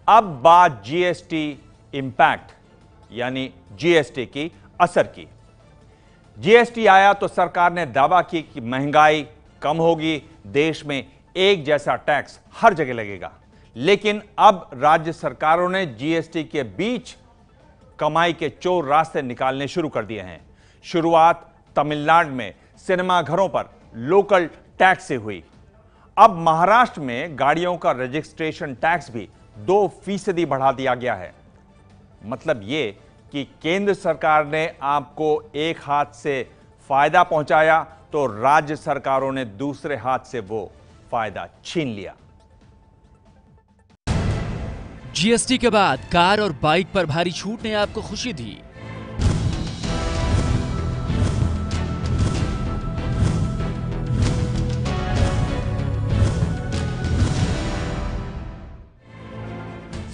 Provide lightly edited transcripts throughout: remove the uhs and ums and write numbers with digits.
अब बात GST impact यानी जीएसटी की असर की। जीएसटी आया तो सरकार ने दावा की कि महंगाई कम होगी, देश में एक जैसा टैक्स हर जगह लगेगा। लेकिन अब राज्य सरकारों ने जीएसटी के बीच कमाई के चोर रास्ते निकालने शुरू कर दिए हैं। शुरुआत तमिलनाडु में सिनेमा घरों पर लोकल टैक्स से हुई। अब महाराष्ट्र में गाड़ियों का रजिस्ट्रेशन टैक्स भी 2% बढ़ा दिया गया है। मतलब ये कि केंद्र सरकार ने आपको एक हाथ से फायदा पहुंचाया तो राज्य सरकारों ने दूसरे हाथ से वो फायदा छीन लिया। जीएसटी के बाद कार और बाइक पर भारी छूट ने आपको खुशी दी।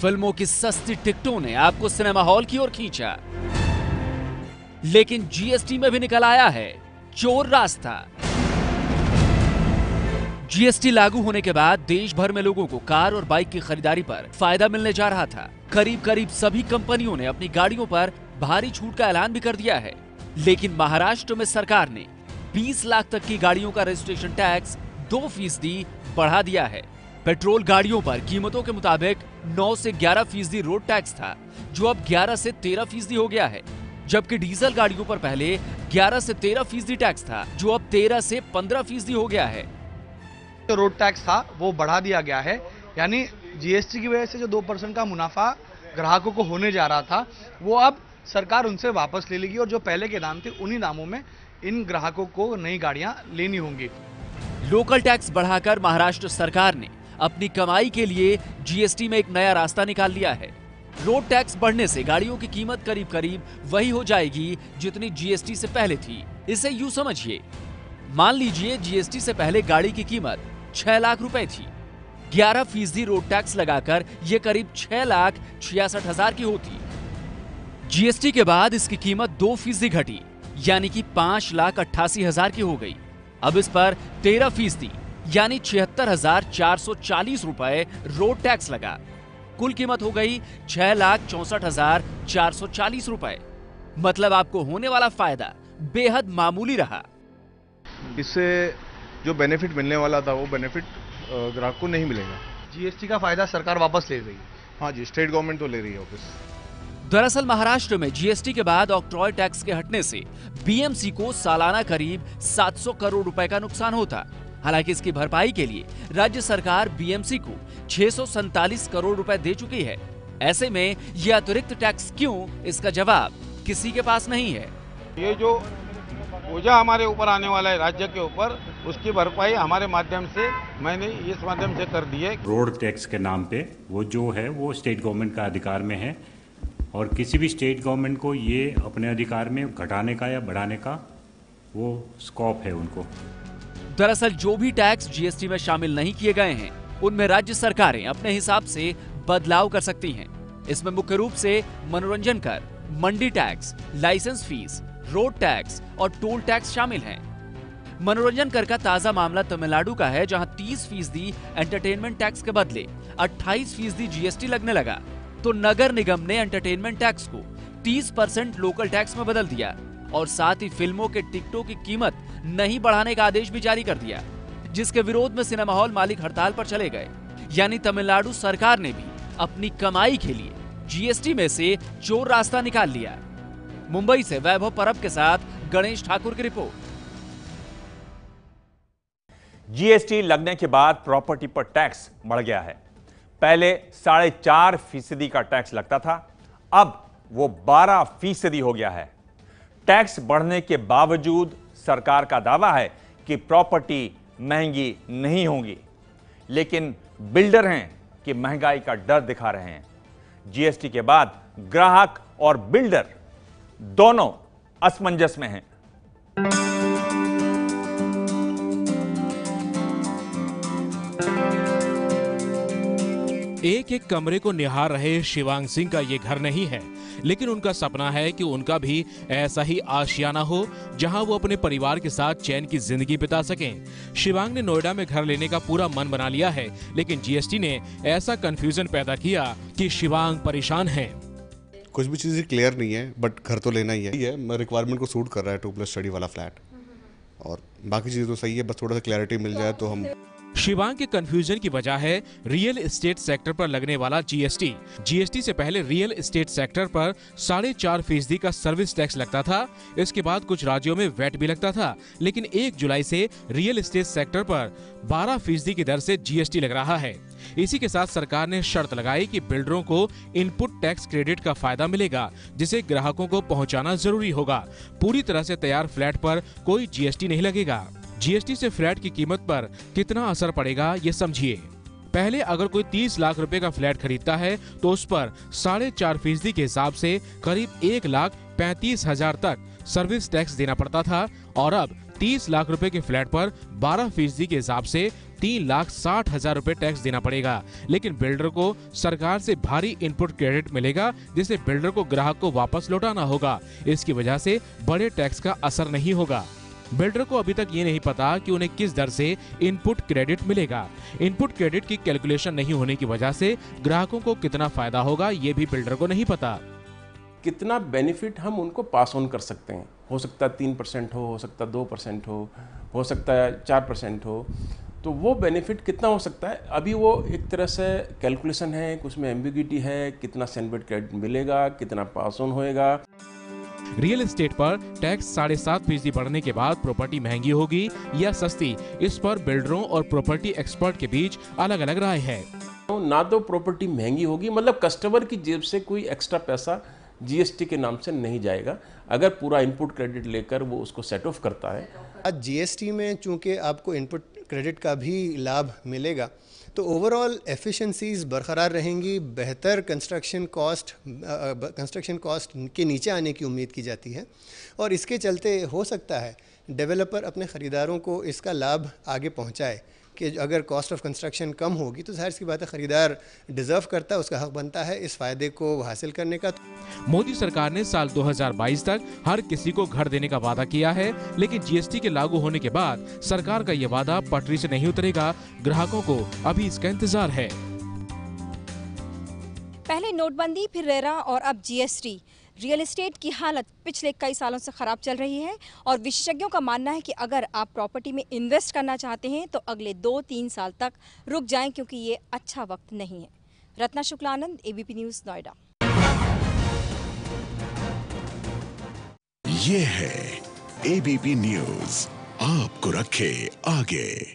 फिल्मों की सस्ती टिकटों ने आपको सिनेमा हॉल की ओर खींचा। लेकिन जीएसटी में भी निकल आया है चोर रास्ता। जीएसटी लागू होने के बाद देश भर में लोगों को कार और बाइक की खरीदारी पर फायदा मिलने जा रहा था। करीब करीब सभी कंपनियों ने अपनी गाड़ियों पर भारी छूट का ऐलान भी कर दिया है। लेकिन महाराष्ट्र में सरकार ने 20 लाख तक की गाड़ियों का रजिस्ट्रेशन टैक्स 2% बढ़ा दिया है। पेट्रोल गाड़ियों पर कीमतों के मुताबिक 9 से 11% रोड टैक्स था, जो अब 11 से 13% हो गया है। जबकि डीजल गाड़ियों पर पहले 11 से 13% टैक्स था, जो अब 13 से 15% हो गया है। जो रोड टैक्स था वो बढ़ा दिया गया है, यानी जीएसटी की वजह से जो 2% का मुनाफा ग्राहकों को होने जा रहा था वो अब सरकार उनसे वापस ले लेगी और जो पहले के दाम थे उन्हीं दामों में इन ग्राहकों को नई गाड़ियां लेनी होंगी। लोकल टैक्स बढ़ाकर महाराष्ट्र सरकार ने अपनी कमाई के लिए जीएसटी में एक नया रास्ता निकाल लिया है। रोड टैक्स बढ़ने से गाड़ियों की कीमत करीब करीब वही हो जाएगी जितनी जीएसटी से पहले थी। इसे यूं समझिए, मान लीजिए जीएसटी से पहले गाड़ी की कीमत 6 लाख रुपए थी। 11% रोड टैक्स लगाकर यह करीब 6,66,000 की होती। जीएसटी के बाद इसकी कीमत 2% घटी, यानी कि 5,88,000 की हो गई। अब इस पर 13% यानी 76,440 रुपए रोड टैक्स लगा। कुल कीमत हो गई 6,64,440 रुपए। मतलब आपको होने वाला फायदा बेहद मामूली रहा। इससे जो बेनिफिट मिलने वाला था वो बेनिफिट ग्राहक को नहीं मिलेगा। जीएसटी का फायदा सरकार वापस ले रही है। हाँ जी, स्टेट गवर्नमेंट तो ले रही है वापस। दरअसल महाराष्ट्र में जीएसटी के बाद ऑक्ट्रॉय टैक्स के हटने से बीएमसी को सालाना करीब 700 करोड़ रुपए का नुकसान होता। हालांकि इसकी भरपाई के लिए राज्य सरकार बीएमसी को 647 करोड़ रुपए दे चुकी है। ऐसे में यह अतिरिक्त टैक्स क्यों, इसका जवाब किसी के पास नहीं है। ये जो बोझा हमारे ऊपर आने वाला है राज्य के ऊपर, उसकी भरपाई हमारे माध्यम से मैंने इस माध्यम से कर दी है। रोड टैक्स के नाम पे वो जो है वो स्टेट गवर्नमेंट का अधिकार में है और किसी भी स्टेट गवर्नमेंट को ये अपने अधिकार में घटाने का या बढ़ाने का वो स्कोप है उनको। दरअसल जो भी टैक्स जीएसटी में शामिल नहीं किए गए हैं उनमें राज्य सरकारें अपने हिसाब से बदलाव कर सकती हैं। इसमें मुख्य रूप से मनोरंजन कर, मंडी tax, licence fee, road tax और टोल टैक्स शामिल हैं। मनोरंजन कर का ताजा मामला तमिलनाडु का है, जहां 30% एंटरटेनमेंट टैक्स के बदले 28% जीएसटी लगने लगा। तो नगर निगम ने एंटरटेनमेंट टैक्स को 30% लोकल टैक्स में बदल दिया और साथ ही फिल्मों के टिकटों की कीमत नहीं बढ़ाने का आदेश भी जारी कर दिया, जिसके विरोध में सिनेमा हॉल मालिक हड़ताल पर चले गए। यानी तमिलनाडु सरकार ने भी अपनी कमाई के लिए जीएसटी में से चोर रास्ता निकाल लिया। मुंबई से वैभव परब के साथ गणेश ठाकुर की रिपोर्ट। जीएसटी लगने के बाद प्रॉपर्टी पर टैक्स बढ़ गया है। पहले 4.5% का टैक्स लगता था, अब वो 12% हो गया है। टैक्स बढ़ने के बावजूद सरकार का दावा है कि प्रॉपर्टी महंगी नहीं होगी, लेकिन बिल्डर हैं कि महंगाई का डर दिखा रहे हैं। जीएसटी के बाद ग्राहक और बिल्डर दोनों असमंजस में हैं। एक एक कमरे को निहार रहे शिवांग सिंह का ये घर नहीं है, लेकिन उनका सपना है कि उनका भी ऐसा ही आशियाना हो जहां वो अपने परिवार के साथ चैन की जिंदगी बिता सकें। शिवांग ने नोएडा में घर लेने का पूरा मन बना लिया है, लेकिन जीएसटी ने ऐसा कंफ्यूजन पैदा किया कि शिवांग परेशान है। कुछ भी चीज़ें क्लियर नहीं है, बट घर तो लेना ही है। रिक्वायरमेंट को सूट कर रहा है 2+ स्टडी वाला फ्लैट, और बाकी चीज़ें तो सही है, बस थोड़ा सा क्लैरिटी मिल जाए तो हम। शिवांग के कंफ्यूजन की वजह है रियल एस्टेट सेक्टर पर लगने वाला जीएसटी। जीएसटी से पहले रियल एस्टेट सेक्टर पर 4.5% का सर्विस टैक्स लगता था। इसके बाद कुछ राज्यों में वैट भी लगता था, लेकिन 1 जुलाई से रियल एस्टेट सेक्टर पर 12% की दर से जीएसटी लग रहा है। इसी के साथ सरकार ने शर्त लगाई कि बिल्डरों को इनपुट टैक्स क्रेडिट का फायदा मिलेगा, जिसे ग्राहकों को पहुंचाना जरूरी होगा। पूरी तरह से तैयार फ्लैट पर कोई जीएसटी नहीं लगेगा। जीएसटी से फ्लैट की कीमत पर कितना असर पड़ेगा ये समझिए। पहले अगर कोई 30 लाख रुपए का फ्लैट खरीदता है तो उस पर 4.5% के हिसाब से करीब 1,35,000 तक सर्विस टैक्स देना पड़ता था, और अब 30 लाख रुपए के फ्लैट पर 12% के हिसाब से 3,60,000 रुपए टैक्स देना पड़ेगा। लेकिन बिल्डर को सरकार से भारी इनपुट क्रेडिट मिलेगा, जिसे बिल्डर को ग्राहक को वापस लौटाना होगा। इसकी वजह से बड़े टैक्स का असर नहीं होगा। बिल्डर को अभी तक ये नहीं पता कि उन्हें किस दर से इनपुट क्रेडिट मिलेगा। इनपुट क्रेडिट की कैलकुलेशन नहीं होने की वजह से ग्राहकों को कितना फायदा होगा ये भी बिल्डर को नहीं पता। कितना बेनिफिट हम उनको पास ऑन कर सकते हैं। हो सकता है 3% हो सकता है 2% हो सकता है 4% हो, तो वो बेनिफिट कितना हो सकता है अभी वो एक तरह से कैलकुलेशन है, कुछ में एम्बिग्यूटी है, कितना सेनबेट क्रेडिट मिलेगा, कितना पास ऑन होएगा। रियल एस्टेट पर टैक्स 7.5% बढ़ने के बाद प्रॉपर्टी महंगी होगी या सस्ती, इस पर बिल्डरों और प्रॉपर्टी एक्सपर्ट के बीच अलग अलग राय है। ना तो प्रॉपर्टी महंगी होगी, मतलब कस्टमर की जेब से कोई एक्स्ट्रा पैसा जीएसटी के नाम से नहीं जाएगा, अगर पूरा इनपुट क्रेडिट लेकर वो उसको सेट ऑफ करता है। आज जीएसटी में चूंकि आपको इनपुट क्रेडिट का भी लाभ मिलेगा, तो ओवरऑल एफिशिएंसीज बरकरार रहेंगी। बेहतर कंस्ट्रक्शन कॉस्ट के नीचे आने की उम्मीद की जाती है, और इसके चलते हो सकता है डेवलपर अपने ख़रीदारों को इसका लाभ आगे पहुंचाए कि अगर कॉस्ट ऑफ कंस्ट्रक्शन कम होगी तो जाहिर सी बात है ख़रीदार डिज़र्व करता है, उसका हक बनता है इस फ़ायदे को हासिल करने का। मोदी सरकार ने साल 2022 तक हर किसी को घर देने का वादा किया है, लेकिन जीएसटी के लागू होने के बाद सरकार का ये वादा पटरी से नहीं उतरेगा। ग्राहकों को अभी इसका इंतजार है। पहले नोटबंदी, फिर रेरा और अब जीएसटी। रियल एस्टेट की हालत पिछले कई सालों से खराब चल रही है, और विशेषज्ञों का मानना है कि अगर आप प्रॉपर्टी में इन्वेस्ट करना चाहते हैं तो अगले 2-3 साल तक रुक जाएं, क्योंकि ये अच्छा वक्त नहीं है। Ratna Shuklanand, ABP news, Noida. ये है एबीपी न्यूज़, आपको रखे आगे।